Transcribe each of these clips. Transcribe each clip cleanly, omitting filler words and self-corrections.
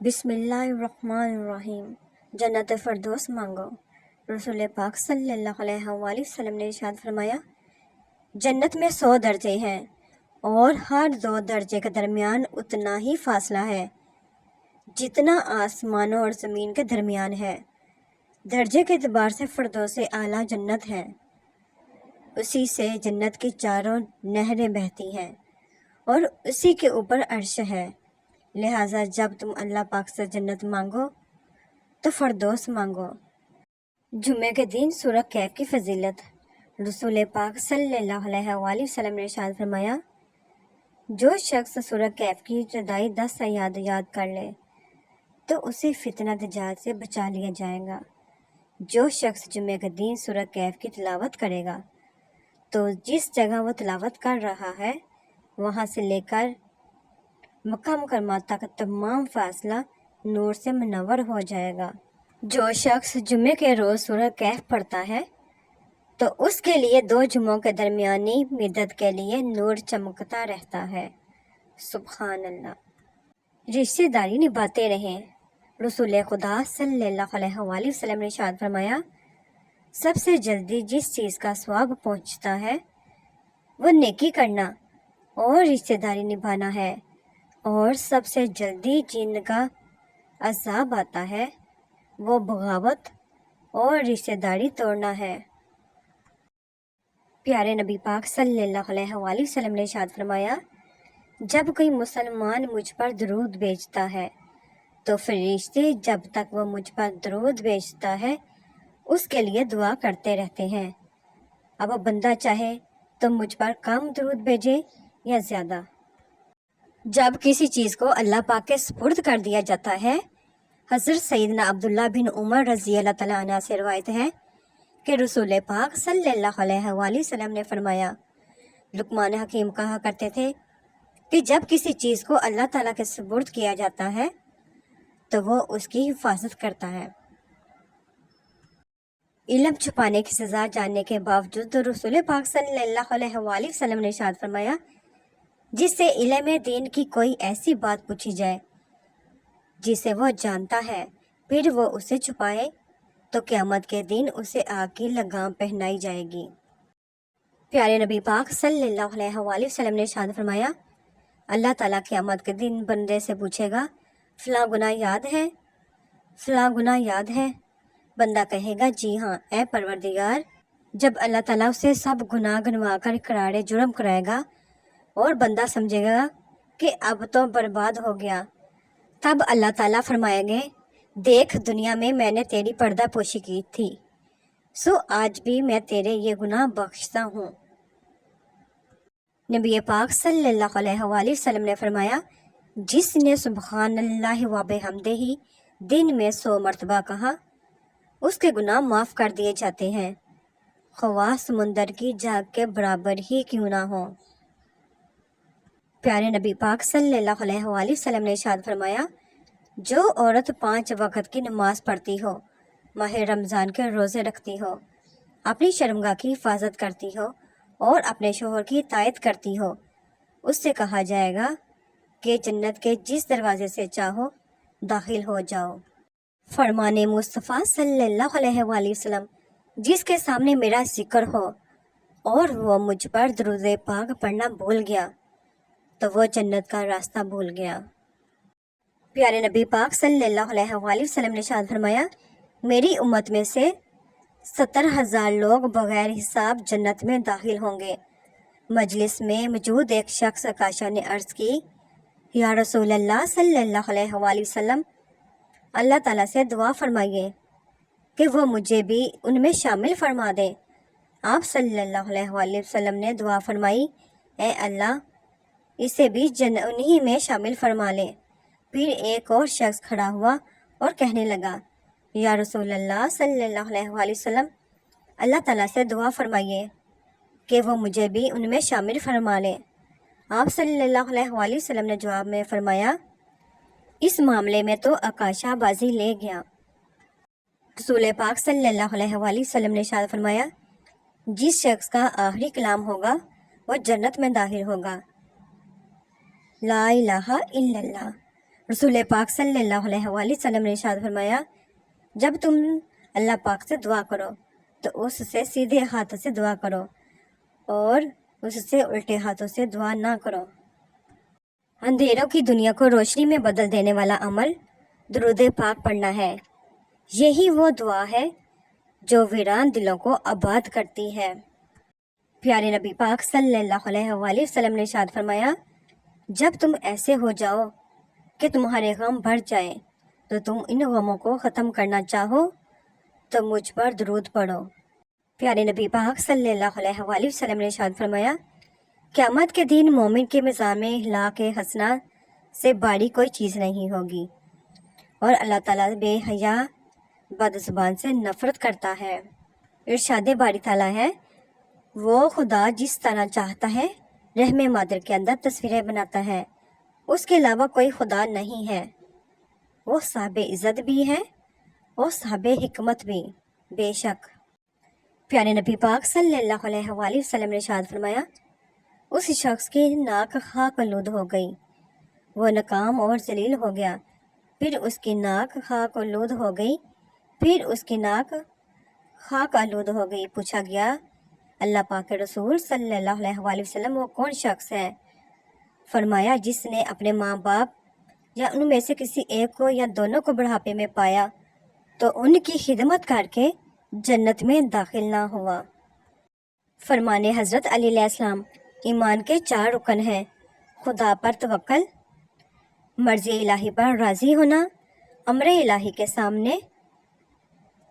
بسم اللہ الرحمن الرحیم۔ جنت فردوس مانگو۔ رسول پاک صلی اللہ علیہ وآلہ وسلم نے ارشاد فرمایا، جنت میں 100 درجے ہیں اور ہر 2 درجے کے درمیان اتنا ہی فاصلہ ہے جتنا آسمانوں اور زمین کے درمیان ہے۔ درجے کے اعتبار سے فردوس اعلیٰ جنت ہے، اسی سے جنت کی چاروں نہریں بہتی ہیں اور اسی کے اوپر عرش ہے۔ لہٰذا جب تم اللہ پاک سے جنت مانگو تو فردوس مانگو۔ جمعے کے دن سورہ کہف کی فضیلت۔ رسول پاک صلی اللہ علیہ وآلہ وسلم نے ارشاد فرمایا، جو شخص سورہ کہف کی ابتدائی 10 آیات یاد کر لے تو اسے فتنہ دجال سے بچا لیا جائے گا۔ جو شخص جمعے کے دن سورہ کہف کی تلاوت کرے گا تو جس جگہ وہ تلاوت کر رہا ہے وہاں سے لے کر مکہ مکرمہ تک تمام فاصلہ نور سے منور ہو جائے گا۔ جو شخص جمعے کے روز سورہ کہف پڑھتا ہے تو اس کے لیے 2 جمعوں کے درمیانی مدت کے لیے نور چمکتا رہتا ہے۔ سبحان اللہ۔ رشتہ داری نبھاتے رہیں۔ رسول خدا صلی اللہ علیہ وآلہ وسلم نے ارشاد فرمایا، سب سے جلدی جس چیز کا ثواب پہنچتا ہے وہ نیکی کرنا اور رشتہ داری نبھانا ہے، اور سب سے جلدی جن کا عذاب آتا ہے وہ بغاوت اور رشتہ داری توڑنا ہے۔ پیارے نبی پاک صلی اللہ علیہ وآلہ وسلم نے ارشاد فرمایا، جب کوئی مسلمان مجھ پر درود بھیجتا ہے تو فرشتے جب تک وہ مجھ پر درود بھیجتا ہے اس کے لیے دعا کرتے رہتے ہیں۔ اب وہ بندہ چاہے تو مجھ پر کم درود بھیجے یا زیادہ۔ جب کسی چیز کو اللہ پاک کے سپرد کر دیا جاتا ہے، حضرت سیدنا عبداللہ بن عمر رضی اللہ تعالیٰ عنہ سے روایت ہے کہ رسول پاک صلی اللہ علیہ وآلہ وسلم نے فرمایا، لقمان حکیم کہا کرتے تھے کہ جب کسی چیز کو اللہ تعالیٰ کے سپرد کیا جاتا ہے تو وہ اس کی حفاظت کرتا ہے۔ علم چھپانے کی سزا جاننے کے باوجود رسول پاک صلی اللہ علیہ وآلہ وسلم نے ارشاد فرمایا، جس سے علم دین کی کوئی ایسی بات پوچھی جائے جسے وہ جانتا ہے پھر وہ اسے چھپائے تو قیامت کے دن اسے آگ کی لگام پہنائی جائے گی۔ پیارے نبی پاک صلی اللہ علیہ وآلہ وسلم نے ارشاد فرمایا، اللہ تعالیٰ قیامت کے دن بندے سے پوچھے گا، فلاں گناہ یاد ہے؟ فلاں گناہ یاد ہے؟ بندہ کہے گا، جی ہاں اے پروردگار۔ جب اللہ تعالیٰ اسے سب گناہ گنوا کر اقرار جرم کرائے گا اور بندہ سمجھے گا کہ اب تو برباد ہو گیا، تب اللہ تعالیٰ فرمائیں گے، دیکھ دنیا میں نے تیری پردہ پوشی کی تھی، سو آج بھی میں تیرے یہ گناہ بخشتا ہوں۔ نبی پاک صلی اللہ علیہ وآلہ وسلم نے فرمایا، جس نے سبحان اللہ و بحمدہ دن میں 100 مرتبہ کہا اس کے گناہ معاف کر دیے جاتے ہیں، خواہ سمندر کی جھاگ کے برابر ہی کیوں نہ ہو۔ پیارے نبی پاک صلی اللہ علیہ وآلہ وسلم نے ارشاد فرمایا، جو عورت 5 وقت کی نماز پڑھتی ہو، ماہ رمضان کے روزے رکھتی ہو، اپنی شرمگاہ کی حفاظت کرتی ہو اور اپنے شوہر کی اطاعت کرتی ہو، اس سے کہا جائے گا کہ جنت کے جس دروازے سے چاہو داخل ہو جاؤ۔ فرمان مصطفیٰ صلی اللہ علیہ وآلہ وسلم، جس کے سامنے میرا ذکر ہو اور وہ مجھ پر درود پاک پڑھنا بھول گیا تو وہ جنت کا راستہ بھول گیا۔ پیارے نبی پاک صلی اللہ علیہ وآلہ وسلم نے ارشاد فرمایا، میری امت میں سے 70,000 لوگ بغیر حساب جنت میں داخل ہوں گے۔ مجلس میں موجود ایک شخص عکاشہ نے عرض کی، یا رسول اللہ صلی اللہ علیہ وآلہ وسلم، اللہ تعالیٰ سے دعا فرمائیے کہ وہ مجھے بھی ان میں شامل فرما دے۔ آپ صلی اللہ علیہ وآلہ وسلم نے دعا فرمائی، اے اللہ اسے بھی انہی میں شامل فرما لے۔ پھر ایک اور شخص کھڑا ہوا اور کہنے لگا، یا رسول اللہ صلی اللہ علیہ وآلہ وسلم، اللہ تعالیٰ سے دعا فرمائیے کہ وہ مجھے بھی ان میں شامل فرما لے۔ آپ صلی اللہ علیہ وآلہ وسلم نے جواب میں فرمایا، اس معاملے میں تو عکاشہ بازی لے گیا۔ رسول پاک صلی اللہ علیہ وآلہ وسلم نے ارشاد فرمایا، جس شخص کا آخری کلام ہوگا وہ جنت میں داخل ہوگا، لا الہ الا اللہ رسول پاک صلی اللہ علیہ وآلہ وسلم نے ارشاد فرمایا، جب تم اللہ پاک سے دعا کرو تو اس سے سیدھے ہاتھوں سے دعا کرو اور اس سے الٹے ہاتھوں سے دعا نہ کرو۔ اندھیروں کی دنیا کو روشنی میں بدل دینے والا عمل درود پاک پڑھنا ہے۔ یہی وہ دعا ہے جو ویران دلوں کو آباد کرتی ہے۔ پیارے نبی پاک صلی اللہ علیہ وآلہ وسلم نے ارشاد فرمایا، جب تم ایسے ہو جاؤ کہ تمہارے غم بڑھ جائیں تو تم ان غموں کو ختم کرنا چاہو تو مجھ پر درود پڑھو۔ پیارے نبی پاک صلی اللہ علیہ وآلہ وسلم نے ارشاد فرمایا، قیامت کے دن مومن کے میزان میں اخلاق حسنہ سے بڑی کوئی چیز نہیں ہوگی، اور اللہ تعالیٰ بے حیا بد زبان سے نفرت کرتا ہے۔ ارشاد باری تعالیٰ ہے، وہ خدا جس طرح چاہتا ہے رحم مادر کے اندر تصویریں بناتا ہے، اس کے علاوہ کوئی خدا نہیں ہے۔ وہ صاحب عزت بھی ہے اور صاحب حکمت بھی، بے شک۔ پیارے نبی پاک صلی اللہ علیہ وآلہ وسلم نے ارشاد فرمایا، اس شخص کی ناک خاک آلود ہو گئی، وہ ناکام اور ذلیل ہو گیا۔ پھر اس کی ناک خاک آلود ہو گئی، پھر اس کی ناک خاک آلود ہو گئی۔ پوچھا گیا، اللہ پاک کے رسول صلی اللہ علیہ وآلہ وسلم وہ کون شخص ہے؟ فرمایا، جس نے اپنے ماں باپ یا ان میں سے کسی ایک کو یا دونوں کو بڑھاپے میں پایا تو ان کی خدمت کر کے جنت میں داخل نہ ہوا۔ فرمانے حضرت علی علیہ السلام، ایمان کے 4 رکن ہیں: خدا پر توکل، مرضی الہی پر راضی ہونا، امر الہی کے سامنے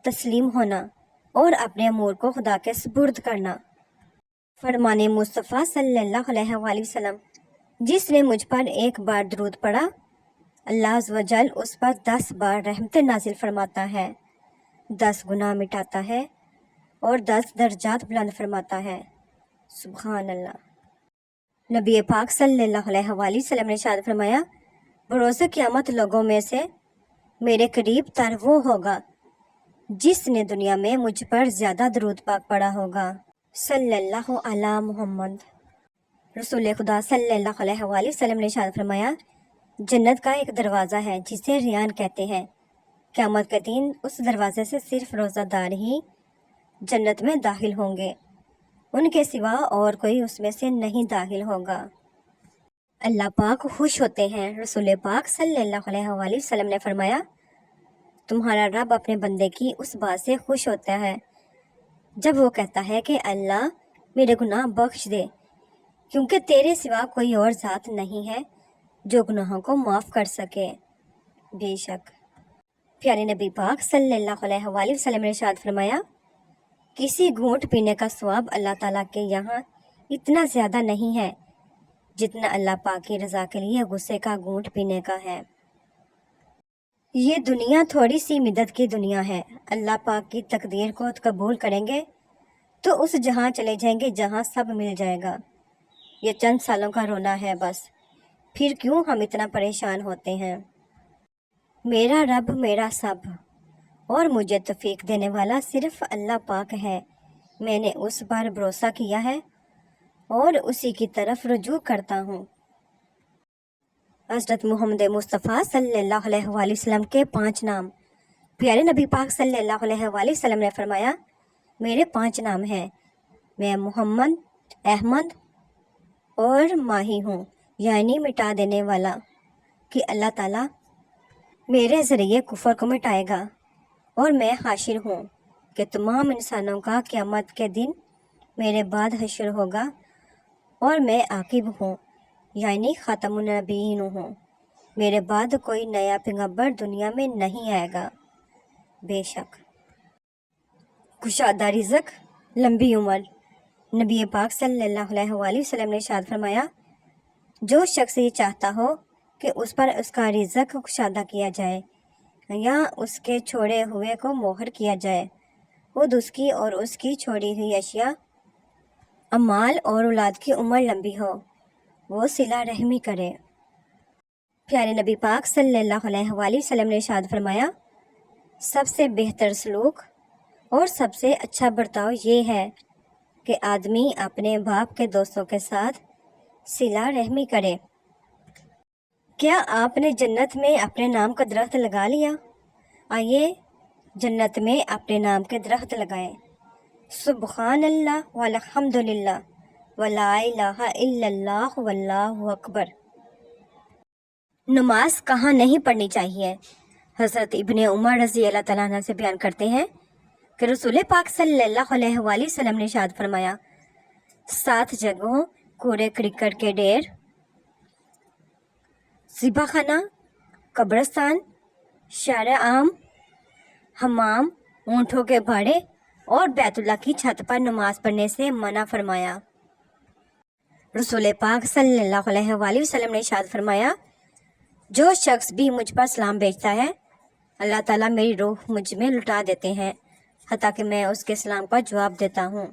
تسلیم ہونا اور اپنے امور کو خدا کے سپرد کرنا۔ فرمانے مصطفیٰ صلی اللہ علیہ وآلہ وسلم، جس نے مجھ پر ایک بار درود پڑھا، اللہ عز و جل اس پر 10 بار رحمت نازل فرماتا ہے، 10 گناہ مٹاتا ہے اور 10 درجات بلند فرماتا ہے۔ سبحان اللہ۔ نبی پاک صلی اللہ علیہ وآلہ وسلم نے ارشاد فرمایا، بروز قیامت لوگوں میں سے میرے قریب تر وہ ہوگا جس نے دنیا میں مجھ پر زیادہ درود پاک پڑھا ہوگا۔ صلی اللہ علی محمد۔ رسول خدا صلی اللہ علیہ وآلہ وسلم نے ارشاد فرمایا، جنت کا ایک دروازہ ہے جسے ریان کہتے ہیں، قیامت کے دن اس دروازے سے صرف روزہ دار ہی جنت میں داخل ہوں گے، ان کے سوا اور کوئی اس میں سے نہیں داخل ہوگا۔ اللہ پاک خوش ہوتے ہیں۔ رسول پاک صلی اللہ علیہ وآلہ وسلم نے فرمایا، تمہارا رب اپنے بندے کی اس بات سے خوش ہوتا ہے جب وہ کہتا ہے کہ اللہ میرے گناہ بخش دے، کیونکہ تیرے سوا کوئی اور ذات نہیں ہے جو گناہوں کو معاف کر سکے۔ بے شک۔ پیارے نبی پاک صلی اللہ علیہ وآلہ وسلم نے ارشاد فرمایا، کسی گھونٹ پینے کا ثواب اللہ تعالیٰ کے یہاں اتنا زیادہ نہیں ہے جتنا اللہ پاک کی رضا کے لیے غصے کا گھونٹ پینے کا ہے۔ یہ دنیا تھوڑی سی مدت کی دنیا ہے، اللہ پاک کی تقدیر کو قبول کریں گے تو اس جہاں چلے جائیں گے جہاں سب مل جائے گا۔ یہ چند سالوں کا رونا ہے بس، پھر کیوں ہم اتنا پریشان ہوتے ہیں؟ میرا رب میرا سب، اور مجھے توفیق دینے والا صرف اللہ پاک ہے۔ میں نے اس پر بھروسہ کیا ہے اور اسی کی طرف رجوع کرتا ہوں۔ حضرت محمد مصطفیٰ صلی اللہ علیہ وآلہ وسلم کے 5 نام۔ پیارے نبی پاک صلی اللہ علیہ وآلہ وسلم نے فرمایا، میرے 5 نام ہیں، میں محمد، احمد اور ماہی ہوں، یعنی مٹا دینے والا، کہ اللہ تعالیٰ میرے ذریعے کفر کو مٹائے گا، اور میں حاشر ہوں کہ تمام انسانوں کا قیامت کے دن میرے بعد حشر ہوگا، اور میں عاقب ہوں، یعنی خاتم النبیین ہوں، میرے بعد کوئی نیا پیغمبر دنیا میں نہیں آئے گا۔ بے شک۔ کشادہ رزق، لمبی عمر۔ نبی پاک صلی اللہ علیہ وآلہ وسلم نے ارشاد فرمایا، جو شخص یہ چاہتا ہو کہ اس پر اس کا رزق کشادہ کیا جائے یا اس کے چھوڑے ہوئے کو مہر کیا جائے، خود اس کی اور اس کی چھوڑی ہوئی اشیاء، اموال اور اولاد کی عمر لمبی ہو، وہ صلہ رحمی کرے۔ پیارے نبی پاک صلی اللہ علیہ وآلہ وسلم نے ارشاد فرمایا، سب سے بہتر سلوک اور سب سے اچھا برتاؤ یہ ہے کہ آدمی اپنے باپ کے دوستوں کے ساتھ صلہ رحمی کرے۔ کیا آپ نے جنت میں اپنے نام کا درخت لگا لیا؟ آئیے جنت میں اپنے نام کے درخت لگائیں۔ سبحان اللہ والحمد للہ ولا الہ الا اللہ واللہ اکبر۔ نماز کہاں نہیں پڑھنی چاہیے؟ حضرت ابن عمر رضی اللہ تعالیٰ عنہ سے بیان کرتے ہیں کہ رسول پاک صلی اللہ علیہ وآلہ وسلم نے ارشاد فرمایا، 7 جگہوں کوڑے کرکٹ کے ڈھیر، ذبح خانہ، قبرستان، شارع عام، حمام، اونٹوں کے باڑے اور بیت اللہ کی چھت پر نماز پڑھنے سے منع فرمایا۔ رسول پاک صلی اللہ علیہ وآلہ وسلم نے ارشاد فرمایا، جو شخص بھی مجھ پر سلام بھیجتا ہے اللہ تعالیٰ میری روح مجھ میں لٹا دیتے ہیں حتیٰ کہ میں اس کے سلام کا جواب دیتا ہوں۔